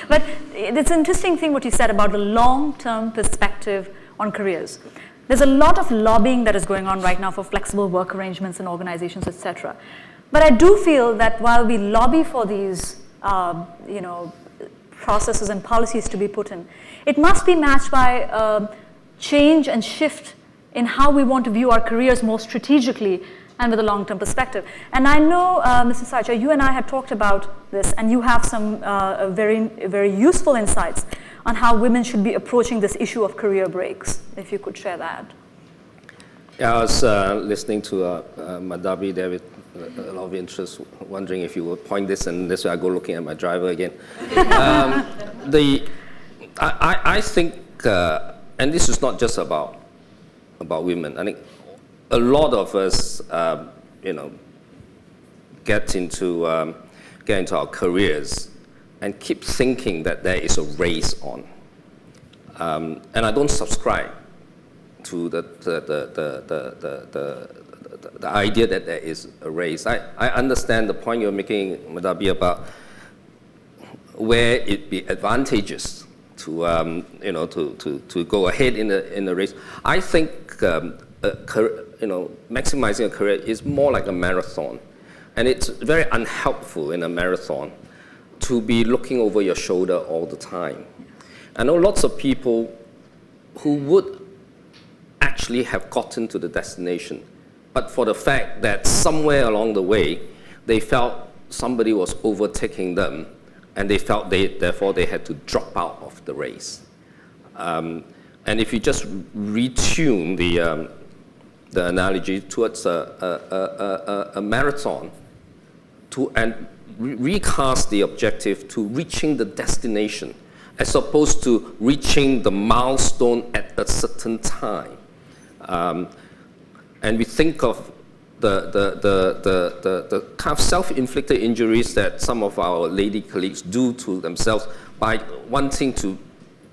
But it's an interesting thing what you said about the long-term perspective on careers. There's a lot of lobbying that is going on right now for flexible work arrangements in organizations, etc. But I do feel that while we lobby for these, processes and policies to be put in, it must be matched by change and shift in how we want to view our careers more strategically and with a long-term perspective. And I know, Mr. Sacha, you and I had talked about this, and you have some very, very useful insights on how women should be approaching this issue of career breaks, if you could share that. Yeah, I was listening to Madhabi there with a lot of interest, wondering if you would point this, and this way I go looking at my driver again. I think, and this is not just about women. I think a lot of us, get into our careers and keep thinking that there is a race on, and I don't subscribe to the idea that there is a race. I understand the point you're making, Madhabi, about where it be advantageous to go ahead in the race. I think maximizing a career is more like a marathon, and it's very unhelpful in a marathon to be looking over your shoulder all the time. I know lots of people who would actually have gotten to the destination, but for the fact that somewhere along the way they felt somebody was overtaking them, and they felt therefore they had to drop out of the race. And if you just retune the analogy towards a marathon, and recast the objective to reaching the destination, as opposed to reaching the milestone at a certain time, and we think of the kind of self-inflicted injuries that some of our lady colleagues do to themselves by wanting to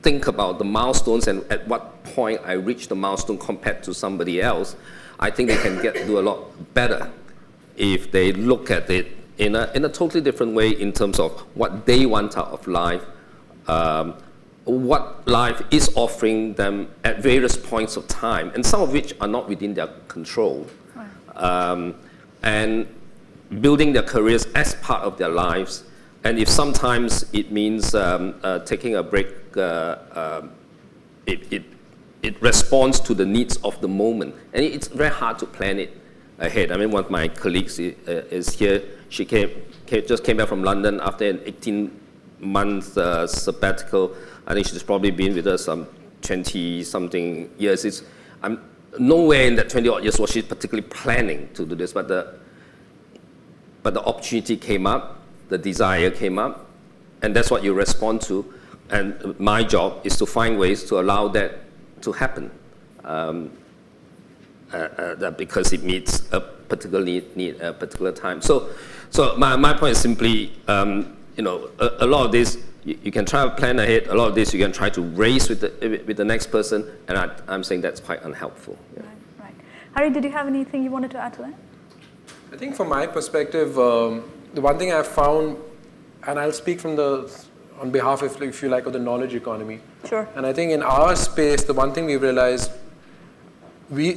think about the milestones and at what point I reach the milestone compared to somebody else. I think they can do a lot better if they look at it in a totally different way in terms of what they want out of life, what life is offering them at various points of time, and some of which are not within their control, and building their careers as part of their lives. And if sometimes it means taking a break, it responds to the needs of the moment. And it's very hard to plan it ahead. I mean, one of my colleagues is here. She just came back from London after an 18-month sabbatical. I think she's probably been with us 20-something years. Nowhere in that 20-odd years was she particularly planning to do this, but the opportunity came up, the desire came up, and that's what you respond to. And my job is to find ways to allow that to happen, because it meets a particular need at a particular time. So my point is simply, a lot of this you can try to plan ahead. A lot of this you can try to race with the next person, and I'm saying that's quite unhelpful. Yeah. Right. Harry, did you have anything you wanted to add to that? I think from my perspective, the one thing I've found, and I'll speak on behalf of, if you like, of the knowledge economy. Sure. And I think in our space, the one thing we've realized,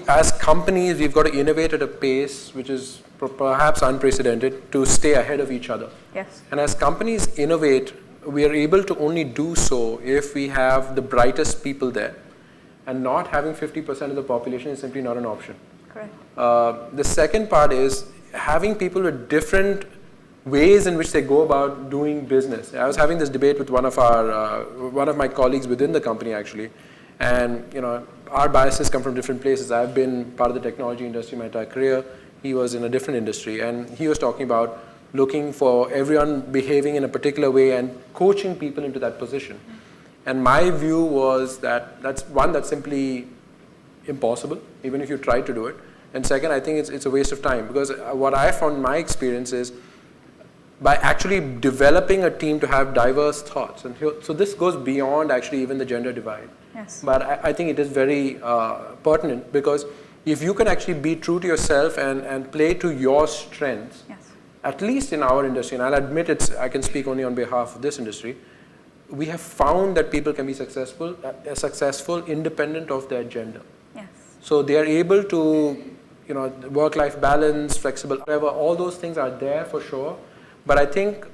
as companies, we've got to innovate at a pace which is perhaps unprecedented to stay ahead of each other. Yes. And as companies innovate, we are able to only do so if we have the brightest people there. And not having 50% of the population is simply not an option. Correct. The second part is having people with different ways in which they go about doing business. I was having this debate with one of my colleagues within the company actually, and our biases come from different places. I've been part of the technology industry my entire career. He was in a different industry, and he was talking about looking for everyone behaving in a particular way and coaching people into that position. And my view was that's simply impossible, even if you try to do it. And second, I think it's a waste of time, because what I found in my experience is by actually developing a team to have diverse thoughts. And so this goes beyond actually even the gender divide. Yes. But I think it is very pertinent, because if you can actually be true to yourself and play to your strengths, yes, at least in our industry, and I'll admit I can speak only on behalf of this industry, we have found that people can be successful independent of their gender. Yes. So they are able to, work-life balance, flexible, whatever, all those things are there for sure. But I think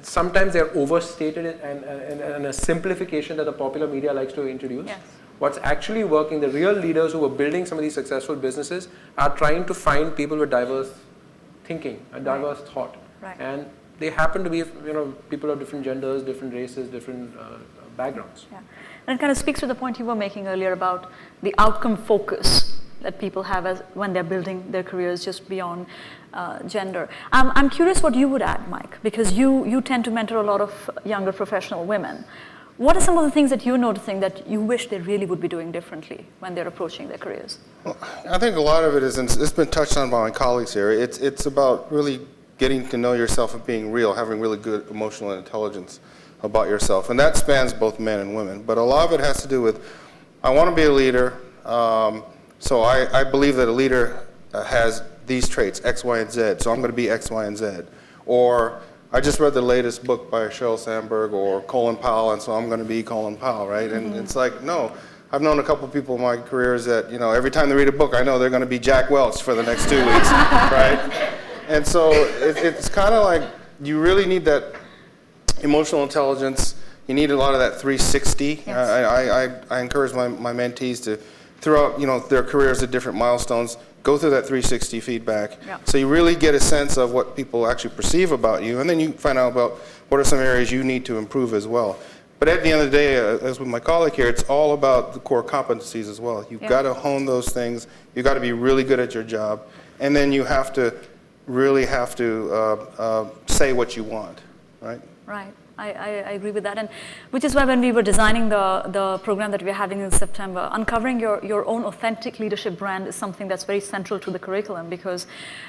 sometimes they're overstated and a simplification that the popular media likes to introduce. Yes. What's actually working, the real leaders who are building some of these successful businesses are trying to find people with diverse thinking and diverse thought. Right. And they happen to be, people of different genders, different races, different backgrounds. Yeah. And it kind of speaks to the point you were making earlier about the outcome focus that people have when they're building their careers just beyond gender. I'm curious what you would add, Mike, because you tend to mentor a lot of younger professional women. What are some of the things that you're noticing that you wish they really would be doing differently when they're approaching their careers? Well, I think a lot of it is, and it's been touched on by my colleagues here, it's about really getting to know yourself and being real, having really good emotional intelligence about yourself. And that spans both men and women. But a lot of it has to do with, I want to be a leader, so I believe that a leader has these traits, X, Y, and Z, so I'm going to be X, Y, and Z. Or I just read the latest book by Sheryl Sandberg or Colin Powell, and so I'm going to be Colin Powell, right? And it's like, no. I've known a couple people in my careers that, every time they read a book, I know they're going to be Jack Welch for the next 2 weeks, right? And so it's kind of like you really need that emotional intelligence. You need a lot of that 360. Yes. I encourage my mentees to, throughout their careers at different milestones, go through that 360 feedback. Yeah. So you really get a sense of what people actually perceive about you, and then you find out about what are some areas you need to improve as well. But at the end of the day, as with my colleague here, it's all about the core competencies as well. You've got to hone those things. You've got to be really good at your job, and then you really have to say what you want, right? Right. I agree with that, and which is why when we were designing the program that we're having in September, uncovering your own authentic leadership brand is something that's very central to the curriculum, because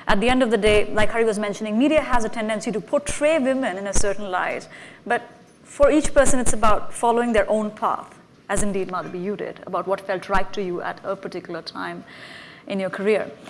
at the end of the day, like Hari was mentioning, media has a tendency to portray women in a certain light, but for each person it's about following their own path, as indeed Madhabi you did, about what felt right to you at a particular time in your career.